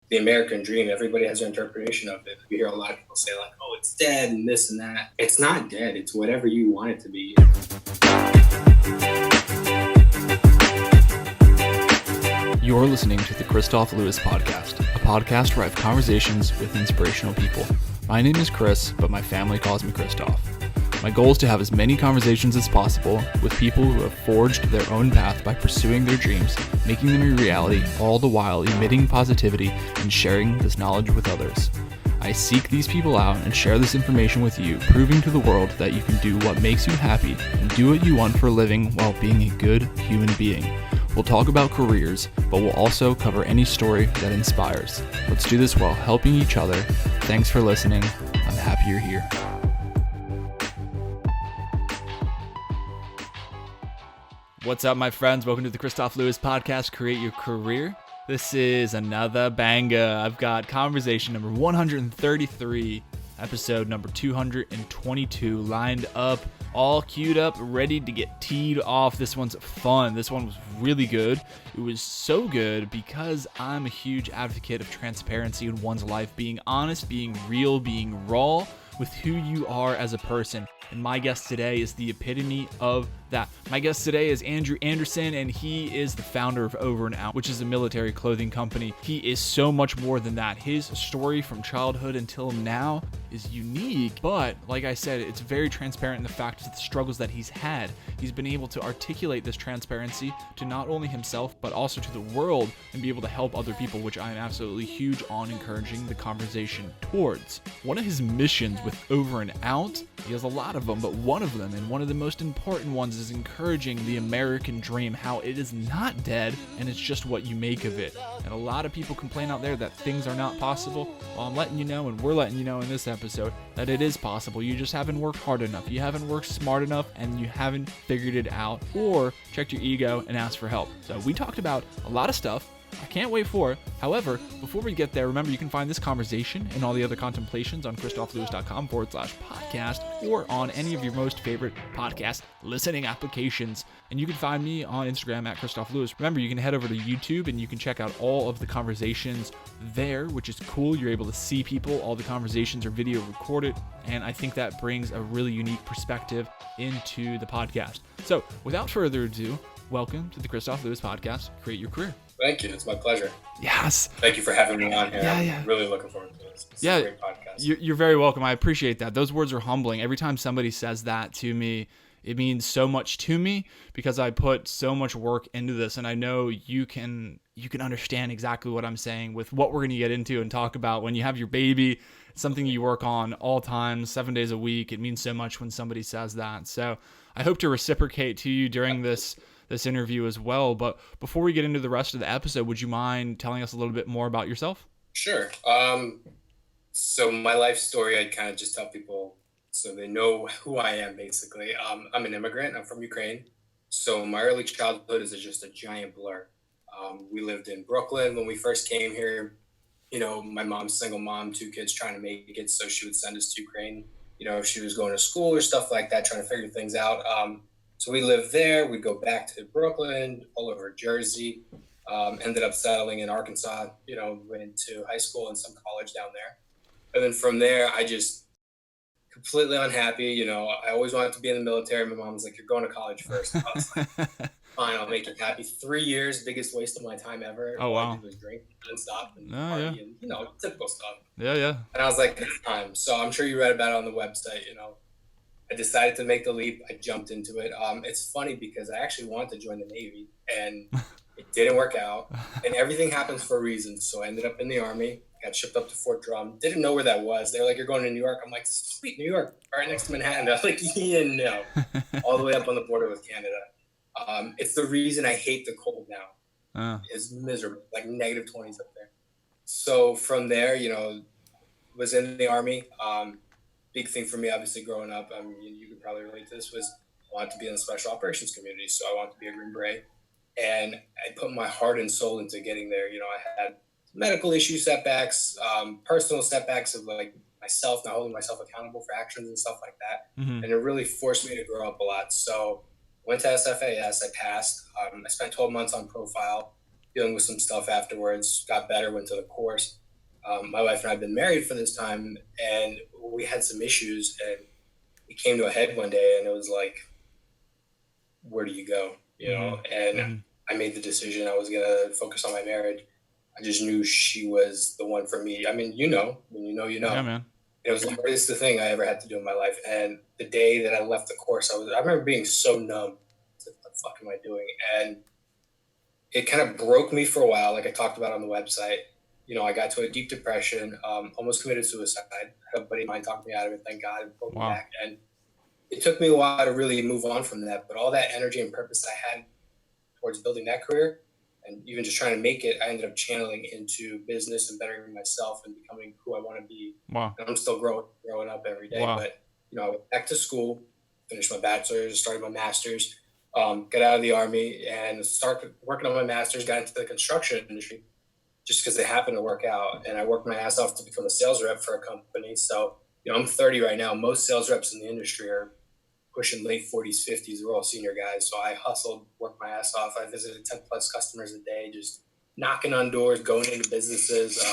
the American dream, everybody has their interpretation of it. We hear a lot of people say like, oh, it's dead and this and that. It's not dead. It's whatever you want it to be. You're listening to the Kristof Lewis Podcast, a podcast where I have conversations with inspirational people. My name is Chris, but my family calls me Kristof. My goal is to have as many conversations as possible with people who have forged their own path by pursuing their dreams, making them a reality, all the while emitting positivity and sharing this knowledge with others. I seek these people out and share this information with you, proving to the world that you can do what makes you happy and do what you want for a living while being a good human being. We'll talk about careers, but we'll also cover any story that inspires. Let's do this while helping each other. Thanks for listening. I'm happy you're here. What's up, my friends? Welcome to the Kristof Lewis Podcast, Create Your Career. This is another banger. I've got conversation number 133, episode number 222 lined up, all queued up, ready to get teed off. This one's fun. This one was really good. It was so good because I'm a huge advocate of transparency in one's life, being honest, being real, being raw with who you are as a person. And my guest today is the epitome of that. My guest today is Andrew Anderson, and he is the founder of OVR OUT, which is a military clothing company. He is so much more than that. His story from childhood until now is unique, but like I said, it's very transparent in the fact of the struggles that he's had. He's been able to articulate this transparency to not only himself, but also to the world and be able to help other people, which I am absolutely huge on encouraging the conversation towards. One of his missions with OVR OUT, he has a lot of them, but one of them, and one of the most important ones, is encouraging the American dream, how it is not dead and it's just what you make of it. And a lot of people complain out there that things are not possible. Well, I'm letting you know, and we're letting you know in this episode, that it is possible. You just haven't worked hard enough, you haven't worked smart enough, and you haven't figured it out or checked your ego and asked for help. So we talked about a lot of stuff. I can't wait for it. However, before we get there, remember you can find this conversation and all the other contemplations on kristoflewis.com/podcast or on any of your most favorite podcast listening applications. And you can find me on Instagram at Kristof Lewis. Remember, you can head over to YouTube and you can check out all of the conversations there, which is cool. You're able to see people. All the conversations are video recorded, and I think that brings a really unique perspective into the podcast. So without further ado, welcome to the Kristof Lewis Podcast, Create Your Career. Thank you. It's my pleasure. Yes. Thank you for having me on here. Yeah. I'm really looking forward to this. It's a great podcast. You're very welcome. I appreciate that. Those words are humbling. Every time somebody says that to me, it means so much to me because I put so much work into this, and I know you can understand exactly what I'm saying with what we're going to get into and talk about. When you have your baby, it's something you work on all times, 7 days a week. It means so much when somebody says that. So I hope to reciprocate to you during this interview as well. But before we get into the rest of the episode, would you mind telling us a little bit more about yourself? Sure. So my life story, I'd kind of just tell people so they know who I am, basically. I'm an immigrant. I'm from Ukraine. So my early childhood is just a giant blur. We lived in Brooklyn when we first came here. You know, my mom's single mom, 2 kids trying to make it. So she would send us to Ukraine, you know, if she was going to school or stuff like that, trying to figure things out. So we lived there. We'd go back to Brooklyn, all over Jersey, ended up settling in Arkansas, you know, went to high school and some college down there. And then from there, I just completely unhappy. You know, I always wanted to be in the military. My mom was like, you're going to college first. I was like, fine, I'll make you happy. 3 years, biggest waste of my time ever. Oh, wow. All I did was drink nonstop and party and, you know, typical stuff. Yeah. And I was like, it's time. So I'm sure you read about it on the website, you know. I decided to make the leap. I jumped into it. It's funny because I actually wanted to join the Navy and it didn't work out. And everything happens for a reason. So I ended up in the Army, got shipped up to Fort Drum. Didn't know where that was. They were like, you're going to New York. I'm like, sweet, New York, right next to Manhattan. I was like, yeah, no. All the way up on the border with Canada. It's the reason I hate the cold now. It's miserable, like -20s up there. So from there, you know, was in the Army. Big thing for me, obviously, growing up, you could probably relate to this, was I wanted to be in the special operations community. So I wanted to be a Green Beret. And I put my heart and soul into getting there. You know, I had medical issue setbacks, personal setbacks of like myself, not holding myself accountable for actions and stuff like that. Mm-hmm. And it really forced me to grow up a lot. So went to SFAS, I passed. I spent 12 months on profile. dealing with some stuff afterwards, got better, went to the course. My wife and I have been married for this time, and we had some issues, and it came to a head one day, and it was like, where do you go? You know, and Mm-hmm. I made the decision I was gonna focus on my marriage. I just knew she was the one for me. I mean, when you know, you Yeah, know. man. It was the hardest thing I ever had to do in my life. And the day that I left the course, I remember being so numb. What the fuck am I doing? And it kind of broke me for a while, like I talked about on the website. I got to a deep depression, almost committed suicide. I had a buddy of mine talked me out of it, thank God, and pulled me Wow. back. And it took me a while to really move on from that. But all that energy and purpose I had towards building that career and even just trying to make it, I ended up channeling into business and bettering myself and becoming who I want to be. Wow. And I'm still growing up every day. Wow. But I went back to school, finished my bachelor's, started my master's, got out of the army, and started working on my master's. Got into the construction industry just because it happened to work out. And I worked my ass off to become a sales rep for a company. So I'm 30 right now. Most sales reps in the industry are pushing late 40s, 50s. We're all senior guys. So I hustled, worked my ass off. I visited 10 plus customers a day, just knocking on doors, going into businesses,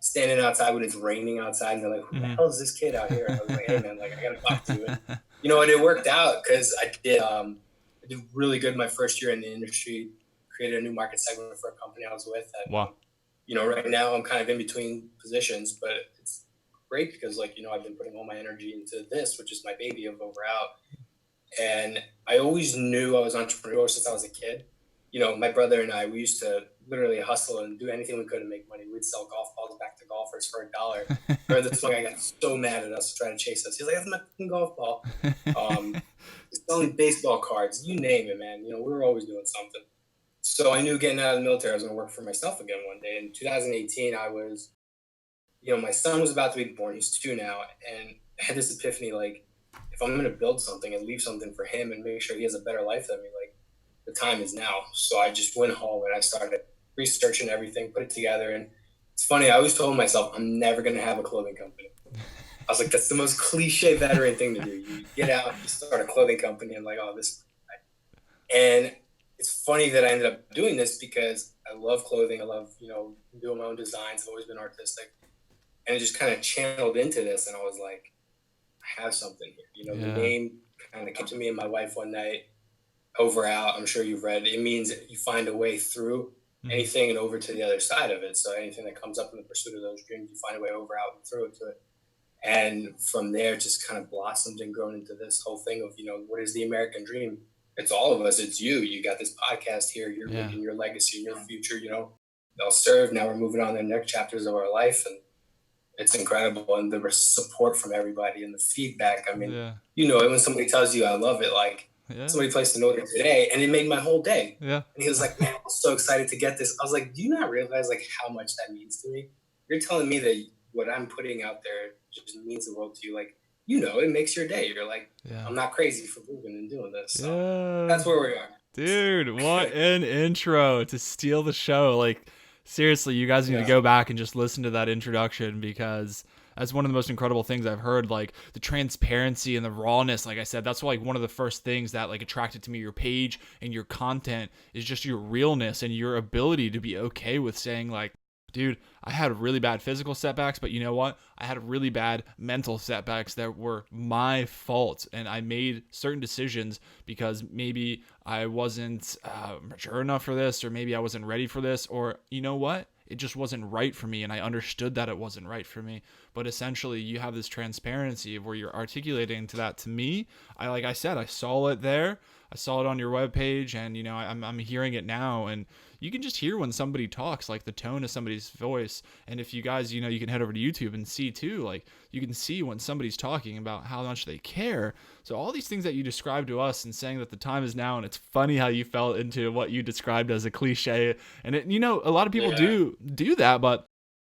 standing outside when it's raining outside. And they're like, who the hell is this kid out here? And I was like, hey, man, like, I got to talk to you. And, and it worked out because I did really good my first year in the industry, created a new market segment for a company I was with. And, Wow. Right now I'm kind of in between positions, but it's great because I've been putting all my energy into this, which is my baby of Over Out. And I always knew I was entrepreneurial since I was a kid. My brother and I, we used to literally hustle and do anything we could to make money. We'd sell golf balls back to golfers for $1. Remember this one guy got so mad at us trying to chase us. He's like, that's my fucking golf ball. Selling baseball cards, you name it, man. We were always doing something. So I knew getting out of the military, I was going to work for myself again one day. In 2018, I was, my son was about to be born. He's 2 now. And I had this epiphany, like, if I'm going to build something and leave something for him and make sure he has a better life than me, like, the time is now. So I just went home and I started researching everything, put it together. And it's funny, I always told myself, I'm never going to have a clothing company. I was like, that's the most cliche veteran thing to do. You get out, you start a clothing company, and like, oh, this. And it's funny that I ended up doing this because I love clothing. I love, doing my own designs. I've always been artistic. And it just kind of channeled into this. And I was like, I have something here. The name kind of came to me and my wife one night. Over Out, I'm sure you've read. It means you find a way through anything and over to the other side of it. So anything that comes up in the pursuit of those dreams, you find a way over, out, and through it to it. And from there, it just kind of blossomed and grown into this whole thing of, what is the American dream? It's all of us. It's you. You got this podcast here. You're making your legacy, your future, they'll serve. Now we're moving on to the next chapters of our life. And it's incredible. And the support from everybody and the feedback. I mean, when somebody tells you, I love it, like, somebody placed an order today and it made my whole day. Yeah. And he was like, man, I'm so excited to get this. I was like, do you not realize like how much that means to me? You're telling me that what I'm putting out there just means the world to you. Like, it makes your day. You're like, I'm not crazy for moving and doing this. So that's where we are. Dude, what an intro to steal the show. Like, seriously, you guys need to go back and just listen to that introduction because that's one of the most incredible things I've heard. Like the transparency and the rawness. Like I said, that's like one of the first things that like attracted to me. Your page and your content is just your realness and your ability to be okay with saying like, dude, I had really bad physical setbacks, but you know what? I had really bad mental setbacks that were my fault. And I made certain decisions because maybe I wasn't mature enough for this, or maybe I wasn't ready for this, or you know what? It just wasn't right for me. And I understood that it wasn't right for me. But essentially you have this transparency of where you're articulating to that to me. Like I said, I saw it there. I saw it on your webpage and, I'm hearing it now. And you can just hear when somebody talks, like the tone of somebody's voice. And if you guys, you can head over to YouTube and see too, like you can see when somebody's talking about how much they care. So all these things that you described to us and saying that the time is now, and it's funny how you fell into what you described as a cliche. And a lot of people do that, but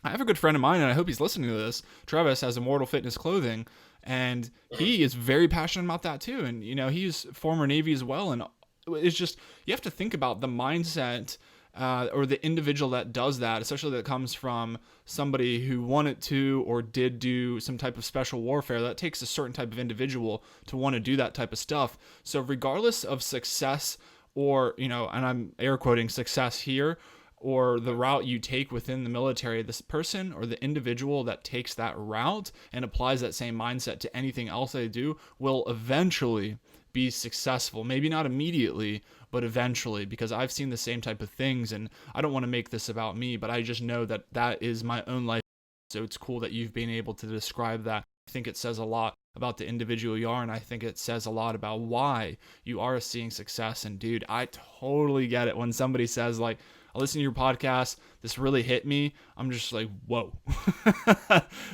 I have a good friend of mine, and I hope he's listening to this. Travis has Immortal Fitness Clothing, and he is very passionate about that too. And, he's former Navy as well. And it's just, you have to think about the mindset or the individual that does that, especially that comes from somebody who wanted to or did do some type of special warfare. That takes a certain type of individual to want to do that type of stuff. So regardless of success or, and I'm air quoting success here, or the route you take within the military, this person or the individual that takes that route and applies that same mindset to anything else they do will eventually be successful. Maybe not immediately, but eventually, because I've seen the same type of things. And I don't want to make this about me, but I just know that that is my own life. So it's cool that you've been able to describe that. I think it says a lot about the individual you are, and I think it says a lot about why you are seeing success. And dude, I totally get it when somebody says like, I listen to your podcast, this really hit me. I'm just like, whoa.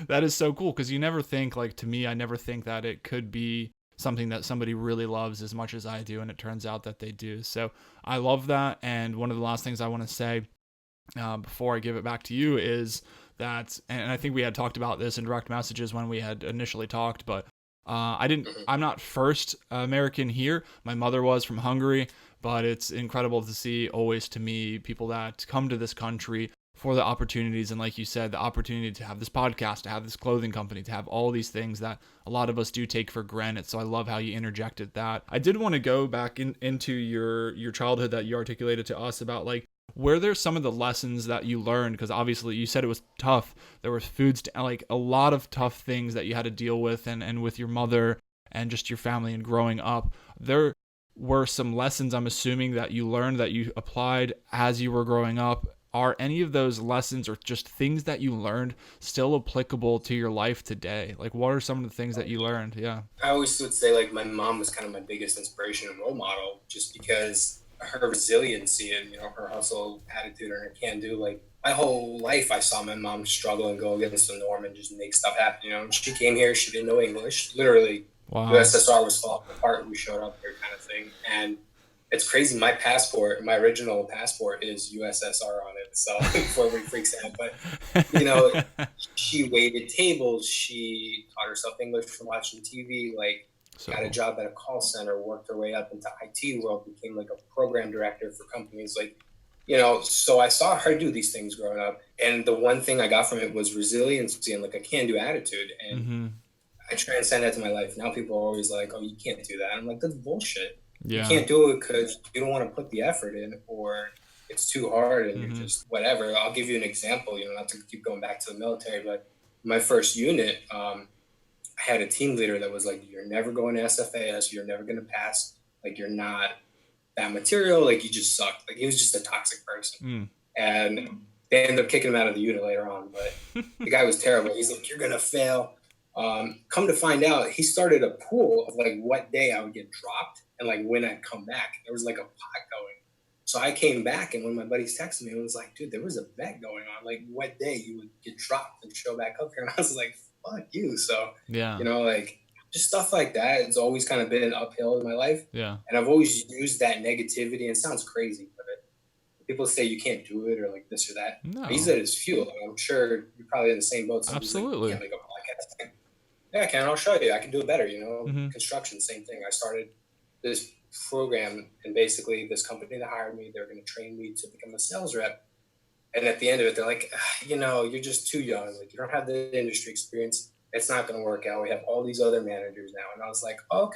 That is so cool, because you never think, like, to me, I never think that it could be something that somebody really loves as much as I do, and it turns out that they do. So I love that. And one of the last things I want to say before I give it back to you is that, and I think we had talked about this in direct messages when we had initially talked, but I'm not first American here. My mother was from Hungary, but it's incredible to see always, to me, people that come to this country for the opportunities. And like you said, the opportunity to have this podcast, to have this clothing company, to have all these things that a lot of us do take for granted. So I love how you interjected that. I did want to go back into your childhood that you articulated to us about, like, were there some of the lessons that you learned? Because obviously you said it was tough. There were foods, like a lot of tough things that you had to deal with, and with your mother and just your family and growing up. There were some lessons, I'm assuming, that you learned that you applied as you were growing up. Are any of those lessons or just things that you learned still applicable to your life today? Like, what are some of the things that you learned? Yeah. I always would say, like, my mom was kind of my biggest inspiration and role model, just because her resiliency and, her hustle attitude and her can do. Like, my whole life, I saw my mom struggle and go against the norm and just make stuff happen. She came here, she didn't know English. Literally, Wow. USSR was falling apart. We showed up here, kind of thing. And it's crazy. My passport, my original passport, is USSR on it. So before we freaks out, but she waited tables. She taught herself English from watching TV. Like, got a job at a call center, worked her way up into IT world, became like a program director for companies. Like, so I saw her do these things growing up. And the one thing I got from it was resiliency and like a can-do attitude. And I transcend that to my life. Now people are always like, oh, you can't do that. I'm like, that's bullshit. Yeah. You can't do it because you don't want to put the effort in, or it's too hard and you're just whatever. I'll give you an example, not to keep going back to the military, but my first unit, I had a team leader that was like, you're never going to SFAS. You're never going to pass. Like, you're not that material. Like, you just suck. Like, he was just a toxic person. And they ended up kicking him out of the unit later on. But the guy was terrible. He's like, you're going to fail. Come to find out, he started a pool of like what day I would get dropped and like when I'd come back. There was like a pot going. So I came back, and when my buddies texted me, it was like, dude, there was a bet going on, like what day you would get dropped and show back up here. And I was like, fuck you. So, yeah, like just stuff like that. It's always kind of been an uphill in my life. Yeah. And I've always used that negativity, and it sounds crazy, but people say you can't do it or like this or that. No. I use it as fuel. I'm sure you're probably in the same boat. Absolutely. Like, you can't make a podcast. Yeah, I can. I'll show you. I can do it better. Construction, same thing. I started this program, and basically this company that hired me, they're going to train me to become a sales rep. And at the end of it, they're like, you're just too young. Like, you don't have the industry experience. It's not going to work out. We have all these other managers now. And I was like, oh,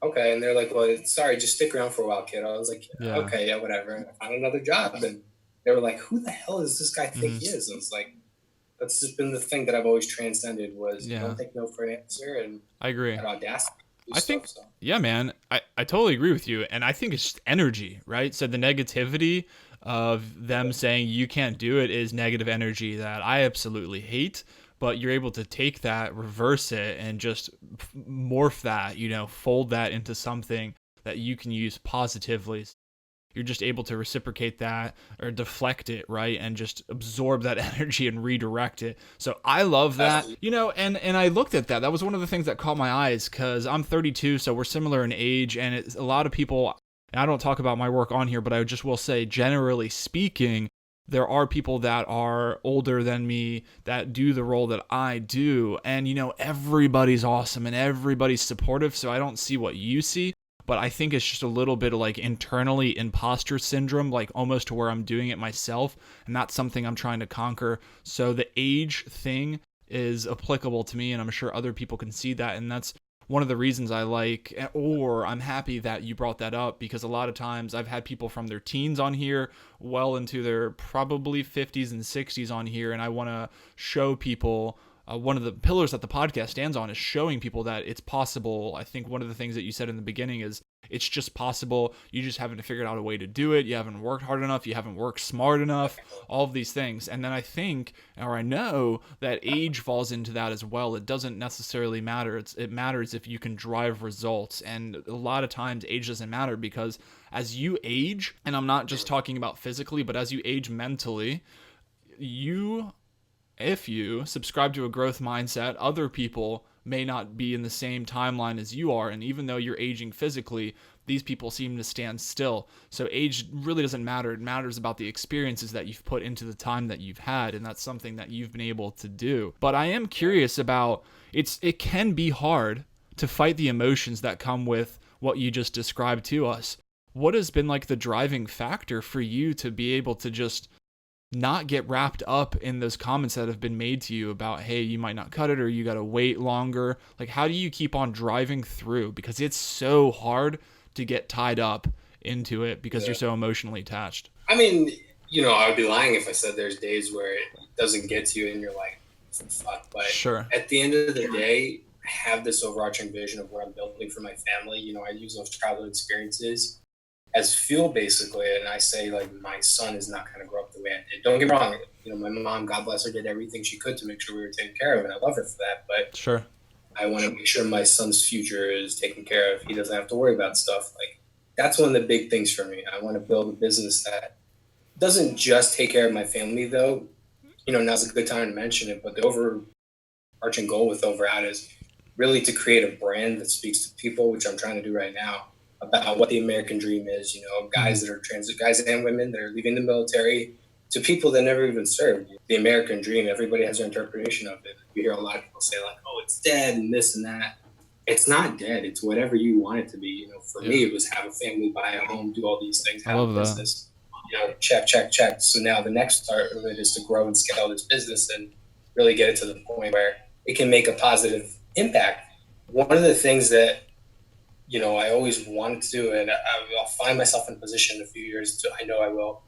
okay. And they're like, well, sorry, just stick around for a while, kid. I was like, okay, yeah, whatever. And I found another job. And they were like, who the hell does this guy think he is? And it's like, that's just been the thing that I've always transcended was don't take no for an answer. And I agree. That audacity. I think, yeah, man, I totally agree with you. And I think it's just energy, right? So the negativity of them saying you can't do it is negative energy that I absolutely hate. But you're able to take that, reverse it, and just morph that, fold that into something that you can use positively. You're just able to reciprocate that or deflect it, right? And just absorb that energy and redirect it. So I love that, and I looked at that. That was one of the things that caught my eyes because I'm 32, so we're similar in age. And it's a lot of people, and I don't talk about my work on here, but I just will say, generally speaking, there are people that are older than me that do the role that I do. And, everybody's awesome and everybody's supportive. So I don't see what you see, but I think it's just a little bit of like internally imposter syndrome, like almost to where I'm doing it myself. And that's something I'm trying to conquer. So the age thing is applicable to me, and I'm sure other people can see that. And that's one of the reasons I like, or I'm happy that you brought that up, because a lot of times I've had people from their teens on here, well into their probably 50s and 60s on here, and I want to show people one of the pillars that the podcast stands on is showing people that it's possible. I think one of the things that you said in the beginning is it's just possible. You just haven't figured out a way to do it. You haven't worked hard enough. You haven't worked smart enough, all of these things. And then I think, or I know, that age falls into that as well. It doesn't necessarily matter. It matters if you can drive results. And a lot of times age doesn't matter, because as you age, and I'm not just talking about physically, but as you age mentally, if you subscribe to a growth mindset, other people may not be in the same timeline as you are. And even though you're aging physically, these people seem to stand still. So age really doesn't matter. It matters about the experiences that you've put into the time that you've had. And that's something that you've been able to do. But I am curious about, it can be hard to fight the emotions that come with what you just described to us. What has been like the driving factor for you to be able to just not get wrapped up in those comments that have been made to you about, hey, you might not cut it, or you got to wait longer? Like, how do you keep on driving through? Because it's so hard to get tied up into it because you're so emotionally attached. I mean, I would be lying if I said there's days where it doesn't get to you and you're like, fuck. But sure, at the end of the day, I have this overarching vision of what I'm building for my family. I use those childhood experiences as fuel, basically, and I say, like, my son is not going to grow up the way I did. Don't get me wrong, my mom, God bless her, did everything she could to make sure we were taken care of, and I love her for that. But sure, I want to make sure my son's future is taken care of. He doesn't have to worry about stuff. Like, that's one of the big things for me. I want to build a business that doesn't just take care of my family, though. Now's a good time to mention it, but the overarching goal with OVR OUT is really to create a brand that speaks to people, which I'm trying to do right now, about what the American dream is, guys that are guys and women that are leaving the military, to people that never even served. The American dream, everybody has their interpretation of it. You hear a lot of people say, like, oh, it's dead and this and that. It's not dead. It's whatever you want it to be. For me, it was have a family, buy a home, do all these things, have a business. Check. So now the next part of it is to grow and scale this business and really get it to the point where it can make a positive impact. One of the things that I always wanted to do, and I'll find myself in a position in a few years, I know I will,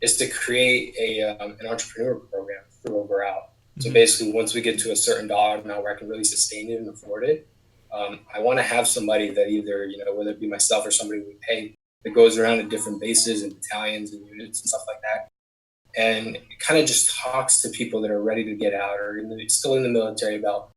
is to create an entrepreneur program through OVR OUT. Mm-hmm. So basically, once we get to a certain dollar amount where I can really sustain it and afford it, I want to have somebody that either, whether it be myself or somebody we pay, that goes around to different bases and battalions and units and stuff like that, and kind of just talks to people that are ready to get out or still in the military about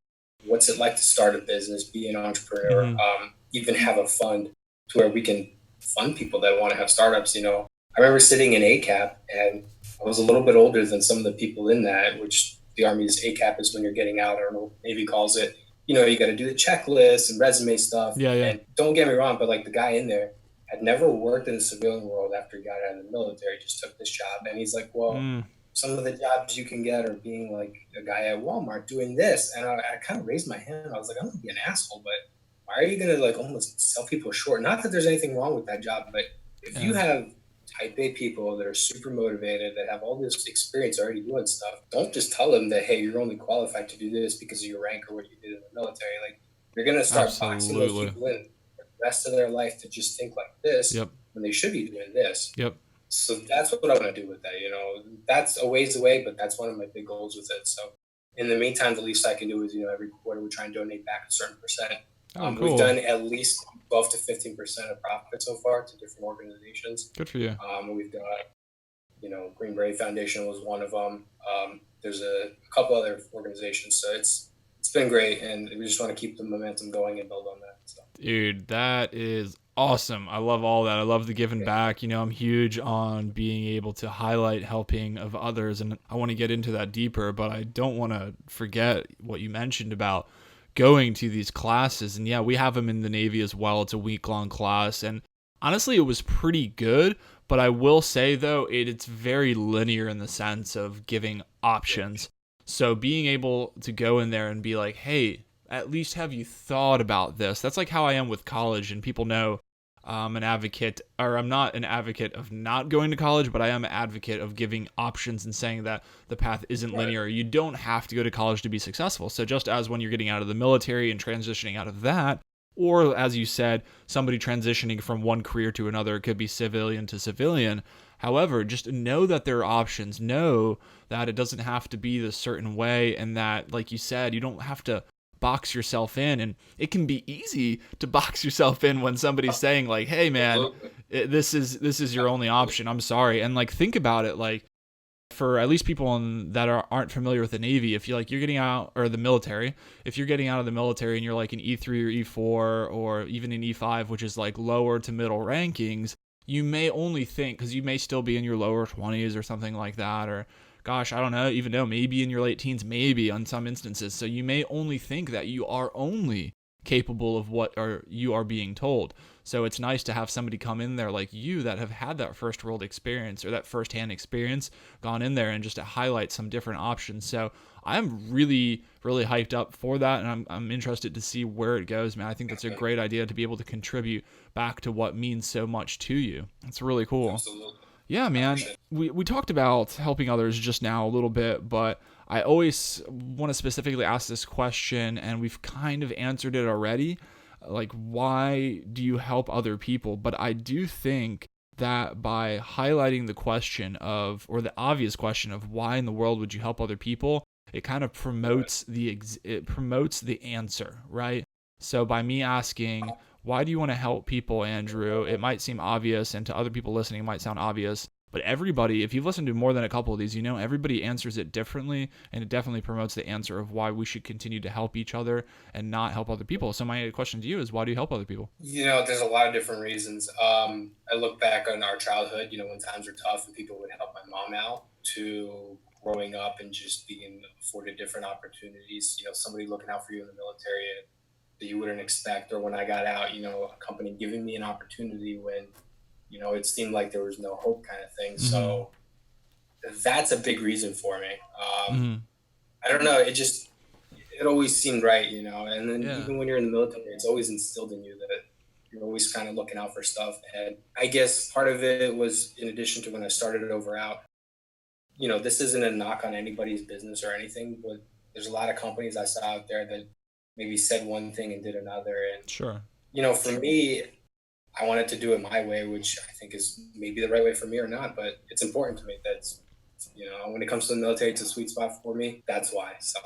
what's it like to start a business, be an entrepreneur, mm-hmm. Even have a fund to where we can fund people that want to have startups. I remember sitting in ACAP, and I was a little bit older than some of the people in that, which the Army's ACAP is when you're getting out. I don't know what Navy calls it. You got to do the checklist and resume stuff. Yeah. And don't get me wrong, but like the guy in there had never worked in the civilian world after he got out of the military, just took this job. And he's like, well, some of the jobs you can get are being like a guy at Walmart doing this. And I kind of raised my hand. I was like, I'm going to be an asshole, but why are you going to like almost sell people short? Not that there's anything wrong with that job, but if you have type A people that are super motivated, that have all this experience already doing stuff, don't just tell them that, hey, you're only qualified to do this because of your rank or what you did in the military. Like, you're going to start boxing those people in the rest of their life to just think like this when they should be doing this. Yep. So that's what I want to do with that. That's a ways away, but that's one of my big goals with it. So in the meantime, the least I can do is, every quarter we try and donate back a certain percent. Cool. We've done at least 12 to 15% of profit so far to different organizations. Good for you. We've got, Green Beret Foundation was one of them. There's a couple other organizations. So it's been great, and we just want to keep the momentum going and build on that. So. Dude, that is awesome. I love all that. I love the giving back. I'm huge on being able to highlight helping of others, and I want to get into that deeper, but I don't want to forget what you mentioned about going to these classes. And yeah, we have them in the Navy as well. It's a week-long class, and honestly, it was pretty good. But I will say, though, it's very linear in the sense of giving options. So being able to go in there and be like, hey, at least have you thought about this? That's like how I am with college, and people know I'm an advocate, or I'm not an advocate of not going to college, but I am an advocate of giving options and saying that the path isn't linear. You don't have to go to college to be successful. So just as when you're getting out of the military and transitioning out of that, Or, as you said, somebody transitioning from one career to another. It could be civilian to civilian. However, just know that there are options. Know that it doesn't have to be the certain way, and that, like you said, you don't have to box yourself in. And it can be easy to box yourself in when somebody's saying like, "Hey, man, Absolutely. this is your only option. I'm sorry." And like, think about it, like, for at least people that aren't familiar with the Navy, if you're getting out, or the military, if you're getting out of the military and you're like an E3 or E4 or even an E5, which is like lower to middle rankings, you may only think, because you may still be in your lower 20s or something like that, or gosh, I don't know, even though maybe in your late teens, maybe on some instances. So you may only think that you are only capable of what you are being told. So it's nice to have somebody come in there like you that have had that first world experience or that firsthand experience, gone in there and just to highlight some different options. So I'm really, really hyped up for that, and I'm interested to see where it goes, man. I think that's a great idea to be able to contribute back to what means so much to you. It's really cool. Absolutely. Yeah, I man. appreciate it. We talked about helping others just now a little bit, but I always want to specifically ask this question, and we've kind of answered it already. Like, why do you help other people? But I do think that by highlighting the question of, or the obvious question of, why in the world would you help other people, it kind of promotes it promotes the answer, right? So by me asking, why do you want to help people, Andrew? It might seem obvious, and to other people listening, it might sound obvious. But everybody, if you've listened to more than a couple of these, everybody answers it differently, and it definitely promotes the answer of why we should continue to help each other and not help other people. So my question to you is, why do you help other people? There's a lot of different reasons. I look back on our childhood, when times were tough and people would help my mom out, to growing up and just being afforded different opportunities. Somebody looking out for you in the military that you wouldn't expect, or when I got out, a company giving me an opportunity when, it seemed like there was no hope, kind of thing. Mm-hmm. So that's a big reason for me. Mm-hmm. I don't know. It always seemed right, and then Yeah. even when you're in the military, it's always instilled in you that you're always kind of looking out for stuff. And I guess part of it was, in addition to when I started Over Out, this isn't a knock on anybody's business or anything, but there's a lot of companies I saw out there that maybe said one thing and did another. And, Sure. for me, I wanted to do it my way, which I think is maybe the right way for me or not, but it's important to me. When it comes to the military, it's a sweet spot for me. That's why. So,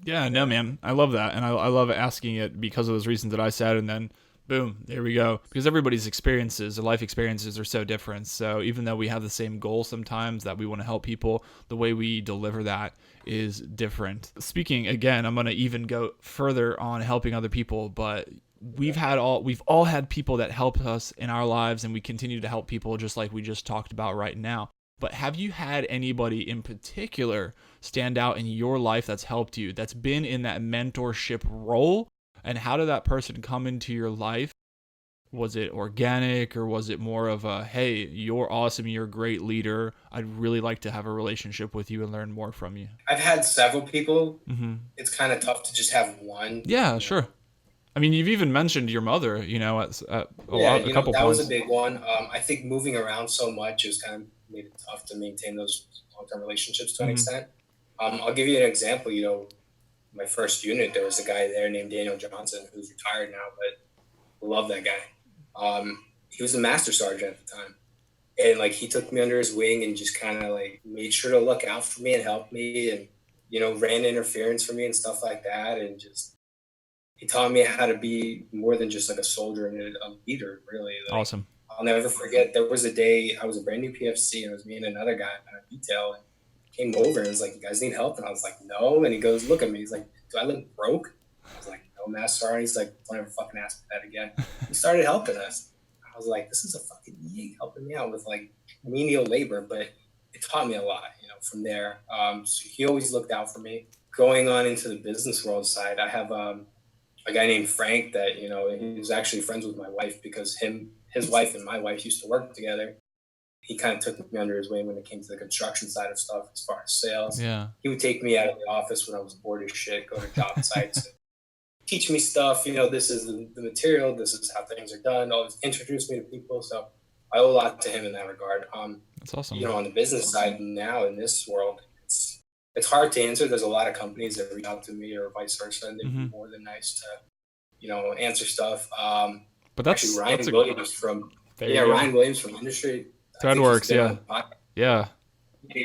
Yeah, no, man. I love that. And I love asking it because of those reasons that I said. And then, boom, there we go. Because everybody's experiences, their life experiences are so different. So even though we have the same goal sometimes that we want to help people, the way we deliver that is different. Speaking again, I'm going to even go further on helping other people, but we've all had people that helped us in our lives, and we continue to help people just like we just talked about right now. But have you had anybody in particular stand out in your life that's helped you, that's been in that mentorship role? And how did that person come into your life? Was it organic, or was it more of a, hey, you're awesome, you're a great leader, I'd really like to have a relationship with you and learn more from you? I've had several people. Mm-hmm. It's kind of tough to just have one. Yeah, sure. I mean, you've even mentioned your mother, at Yeah, a couple that was a points. big one. I think moving around so much has kind of made it tough to maintain those long-term relationships to an Mm-hmm. extent. I'll give you an example. My first unit, there was a guy there named Daniel Johnson, who's retired now, but love that guy. He was a master sergeant at the time, and like he took me under his wing and just kind of like made sure to look out for me and help me, and ran interference for me and stuff like that, and just he taught me how to be more than just like a soldier and a leader, really. Like, Awesome. I'll never forget, there was a day I was a brand new PFC, and it was me and another guy on a detail, and came over and was like, "You guys need help?" And I was like, "No." And he goes, "Look at me." He's like, "Do I look broke?" I was like, "No, Master Sergeant." He's like, "Don't ever fucking ask me that again." He started helping us. I was like, "This is a fucking EA helping me out with like menial labor," but it taught me a lot, from there. So he always looked out for me. Going on into the business world side, I have a guy named Frank that he was actually friends with my wife, because his wife and my wife used to work together. He kind of took me under his wing when it came to the construction side of stuff, as far as sales. Yeah. He would take me out of the office when I was bored as shit, go to job sites, and teach me stuff. This is the material, this is how things are done. Always introduce me to people. So I owe a lot to him in that regard. That's awesome. On the business side now in this world, it's hard to answer. There's a lot of companies that reach out to me, or vice versa, and they'd be more than nice to answer stuff. But Actually, that's Ryan a Williams from there you yeah, go. Ryan Williams from Industry. I think he's Threadworks, been on yeah, the podcast. yeah.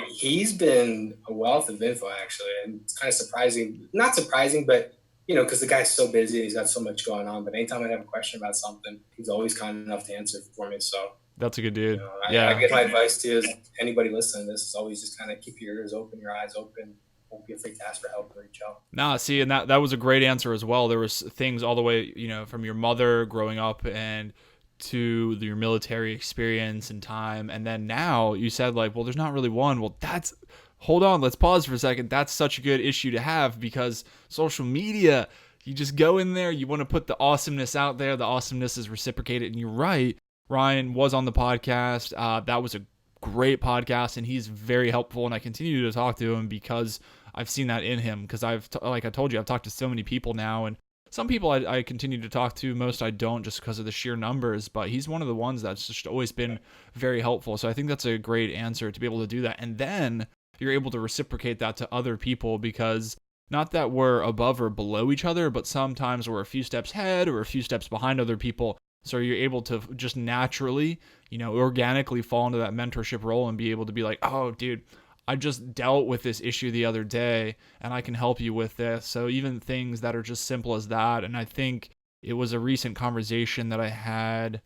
He's been a wealth of info actually, and it's kind of surprising. Not surprising, but because the guy's so busy, he's got so much going on. But anytime I have a question about something, he's always kind enough to answer for me. So That's a good dude. I Yeah. guess my advice to you is anybody listening to this is always just kind of keep your ears open, your eyes open. Don't be afraid to ask for help or reach out. Nah, see, and that was a great answer as well. There was things all the way, from your mother growing up and to your military experience and time, and then now you said like, well, there's not really one. Well, that's hold on, let's pause for a second. That's such a good issue to have because social media, you just go in there, you want to put the awesomeness out there. The awesomeness is reciprocated, and you're right. Ryan was on the podcast. That was a great podcast, and he's very helpful, and I continue to talk to him because I've seen that in him because like I told you, I've talked to so many people now, and some people I continue to talk to, most I don't just because of the sheer numbers, but he's one of the ones that's just always been very helpful. So I think that's a great answer to be able to do that. And then you're able to reciprocate that to other people because not that we're above or below each other, but sometimes we're a few steps ahead or a few steps behind other people. So you're able to just naturally, organically fall into that mentorship role and be able to be like, oh, dude, I just dealt with this issue the other day and I can help you with this. So even things that are just simple as that. And I think it was a recent conversation that I had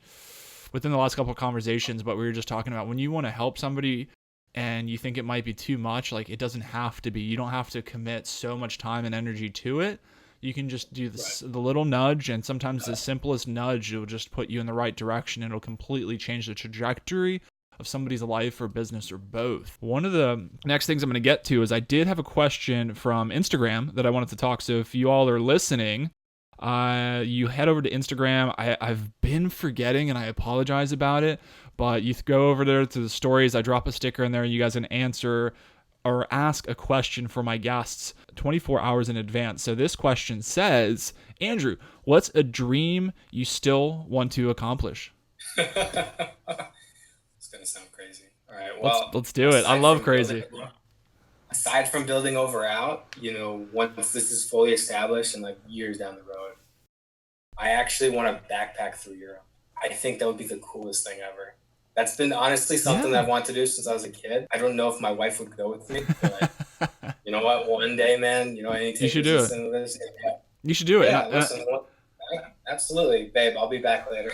within the last couple of conversations, but we were just talking about when you want to help somebody and you think it might be too much, like it doesn't have to be. You don't have to commit so much time and energy to it. You can just do this, the little nudge, and sometimes the simplest nudge will just put you in the right direction. It'll completely change the trajectory of somebody's life or business or both. One of the next things I'm going to get to is I did have a question from Instagram that I wanted to talk. So if you all are listening, you head over to Instagram. I've been forgetting and I apologize about it, but you go over there to the stories. I drop a sticker in there and you guys can answer or ask a question for my guests 24 hours in advance. So this question says, Andrew, what's a dream you still want to accomplish? It's gonna sound crazy. All right, well, let's do it. I love crazy. Aside from building OVR OUT, once this is fully established and like years down the road, I actually want to backpack through Europe. I think that would be the coolest thing ever. That's been honestly something that I've wanted to do since I was a kid. I don't know if my wife would go with me, but you know what? One day, man, I need to you should do it. Yeah. You should do it. Yeah, listen, absolutely, babe. I'll be back later.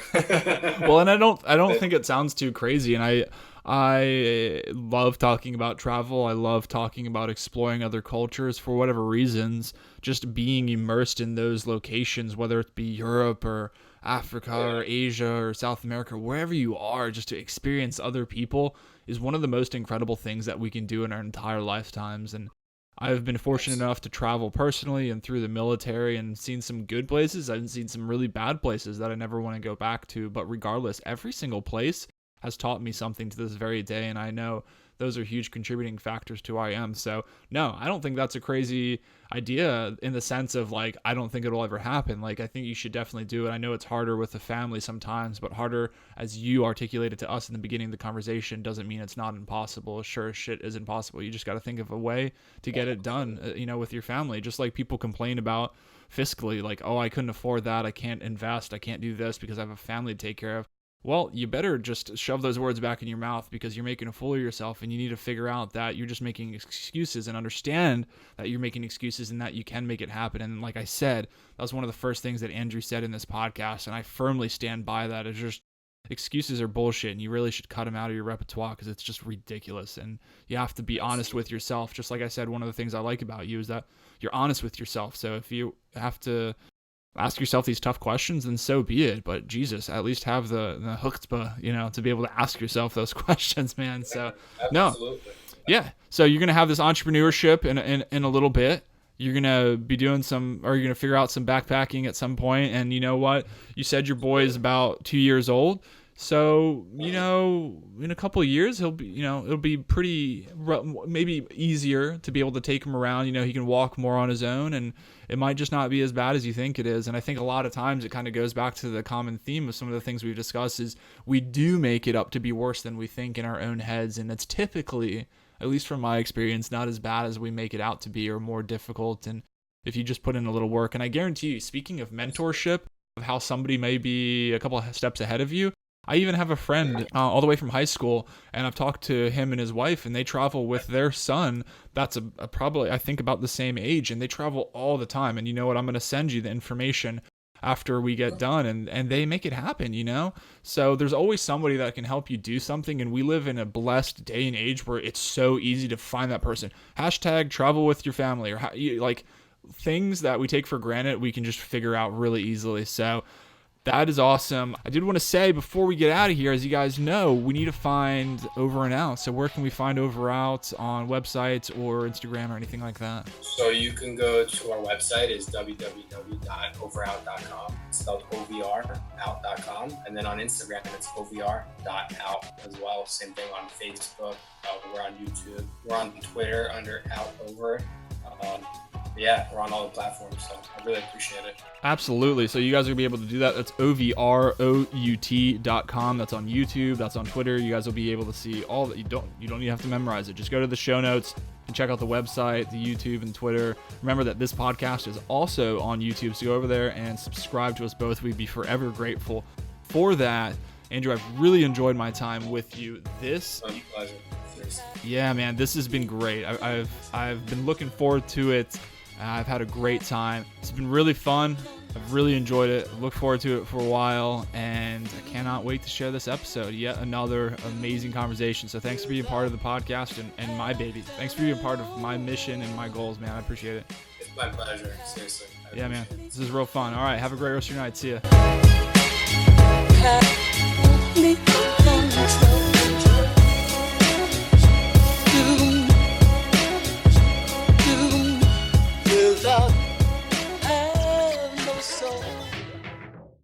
Well, and I don't think it sounds too crazy, and I love talking about travel. I love talking about exploring other cultures for whatever reasons. Just being immersed in those locations, whether it be Europe or Africa or Asia or South America, wherever you are, just to experience other people is one of the most incredible things that we can do in our entire lifetimes. And I've been fortunate enough to travel personally and through the military and seen some good places. I've seen some really bad places that I never want to go back to. But regardless, every single place has taught me something to this very day. And I know those are huge contributing factors to who I am. So no, I don't think that's a crazy idea in the sense of like, I don't think it'll ever happen. Like, I think you should definitely do it. I know it's harder with the family sometimes, but harder as you articulated to us in the beginning of the conversation doesn't mean it's not impossible. Sure as shit is impossible. You just got to think of a way to get it done, with your family. Just like people complain about fiscally, like, oh, I couldn't afford that. I can't invest. I can't do this because I have a family to take care of. Well, you better just shove those words back in your mouth because you're making a fool of yourself, and you need to figure out that you're just making excuses and understand that you're making excuses and that you can make it happen. And like I said, that was one of the first things that Andrew said in this podcast, and I firmly stand by that. It's just excuses are bullshit, and you really should cut them out of your repertoire because it's just ridiculous. And you have to be honest with yourself. Just like I said, one of the things I like about you is that you're honest with yourself. So if you have to ask yourself these tough questions, then so be it. But Jesus, at least have the chutzpah, to be able to ask yourself those questions, man. So no, yeah. So you're gonna have this entrepreneurship in a little bit. You're gonna be doing you're gonna figure out some backpacking at some point. And you know what? You said your boy is about 2 years old. So, in a couple of years, he'll be, it'll be pretty, maybe easier to be able to take him around. He can walk more on his own, and it might just not be as bad as you think it is. And I think a lot of times it kind of goes back to the common theme of some of the things we've discussed is we do make it up to be worse than we think in our own heads. And it's typically, at least from my experience, not as bad as we make it out to be or more difficult. And if you just put in a little work. And I guarantee you, speaking of mentorship, of how somebody may be a couple of steps ahead of you, I even have a friend all the way from high school, and I've talked to him and his wife, and they travel with their son that's probably, I think, about the same age, and they travel all the time. And you know what? I'm going to send you the information after we get done, and they make it happen, you know? So there's always somebody that can help you do something, and we live in a blessed day and age where it's so easy to find that person. Hashtag travel with your family, or like things that we take for granted, we can just figure out really easily. So that is awesome. I did want to say before we get out of here, as you guys know, we need to find Over and Out. So where can we find Over Out on websites or Instagram or anything like that? So you can go to our website, is www.overout.com. It's spelled OVROut.com. And then on Instagram, it's OVR.out as well. Same thing on Facebook. We're on YouTube. We're on Twitter under OutOver. Yeah, we're on all the platforms, so I really appreciate it. Absolutely. So you guys are going to be able to do that. That's OVROUT.com. That's on YouTube. That's on Twitter. You guys will be able to see all that. You don't even have to memorize it. Just go to the show notes and check out the website, the YouTube, and Twitter. Remember that this podcast is also on YouTube, so go over there and subscribe to us both. We'd be forever grateful for that. Andrew, I've really enjoyed my time with you. It's my pleasure. Seriously. Yeah, man, this has been great. I've been looking forward to it. I've had a great time. It's been really fun. I've really enjoyed it. I look forward to it for a while, and I cannot wait to share this episode. Yet another amazing conversation. So thanks for being part of the podcast and my baby. Thanks for being part of my mission and my goals, man. I appreciate it. It's my pleasure. Seriously. Yeah, man. This is real fun. All right. Have a great rest of your night. See ya.